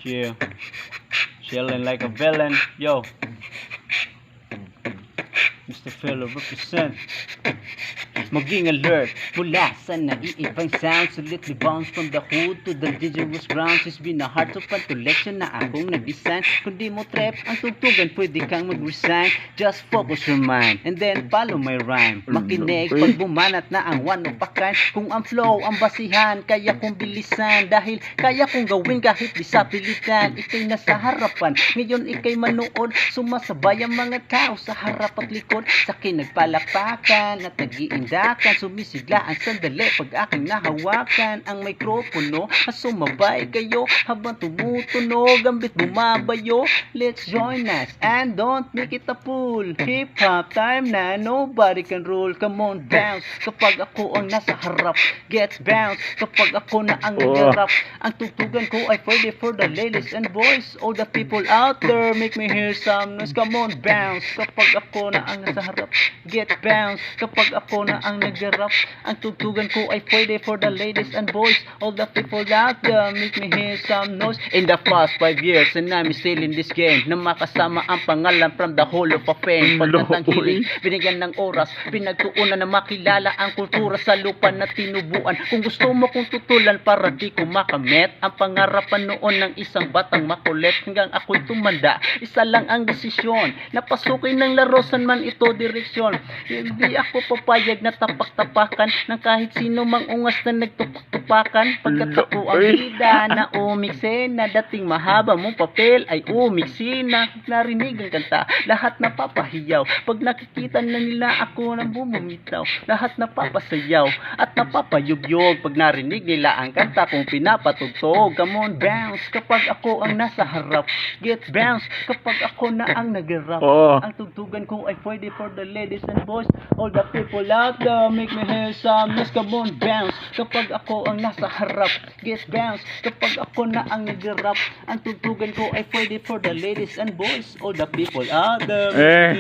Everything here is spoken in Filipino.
Yeah, chilling like a villain. Yo, Mr. Fellow represent. Maging alert mula sa naiibang sounds. Solidly bounce from the hood to the dangerous grounds. It's been a heart of collection na akong nag-design. Kung di mo trip ang tugtugan, pwede kang mag-resign. Just focus your mind and then follow my rhyme. Makinig pag bumanat na ang one of a kind. Kung ang flow ang basihan, kaya kong bilisan. Dahil kaya kong gawin kahit di sa pilitan. Ika'y nasa harapan, ngayon ika'y manood. Sumasabay ang mga tao sa harap at likod. Sa'kin nagpalakpakan at nag-iindakan. Sumisigla ang sandali pag aking nahawakan ang mikropono. Sumabay kayo habang tumutunog ang beat bumabayo. Let's join us and don't make it a fool. Hip-hop time na, nobody can rule. Come on, bounce kapag ako ang nasa harap. Get bounce kapag ako na ang nagarap. Ang tutugan ko ay for the ladies and boys. All the people out there, make me hear some noise. Come on, bounce kapag ako na ang nasa harap. Get bounce kapag ako na ang nagarap. Ang tutugan ko ay for the ladies and boys. All the people out there, make me hear some noise. In the past 5 years and I'm still in this game, na makasama ang pangalan from the Hall of Fame. Pagkatang hiling, binigyan ng oras, pinagtuunan na makilala ang kultura sa lupa na tinubuan. Kung gusto mo kong tutulan para di ko makamit ang pangarapan noon ng isang batang makulit. Hanggang ako'y tumanda, isa lang ang desisyon, napasukin ng laro san man ito direksyon. Hindi ako papayag na tapak-tapakan ng kahit sino mang ungas na nagtupak-tupakan. Pagkat ako ang bida na umikse na dating mahaba mong papel ay umiksi na. Narinig ang kanta, lahat napapahiyaw. Pag nakikita na nila ako nang bumumitaw, lahat napapasayaw at napapayugyog. Pag narinig nila ang kanta kong pinapatugtog. Come on, bounce kapag ako ang nasa harap. Get bounce kapag ako na ang nagarap. Ang tugtugan ko ay pwede for the ladies and boys. All the people out there, make me hear some noise. Come on, bounce kapag ako ang nasa harap. Get bounce kapag ako na ang nagarap. Ang tugtugan ko ay pwede for the ladies and boys. All the people out there.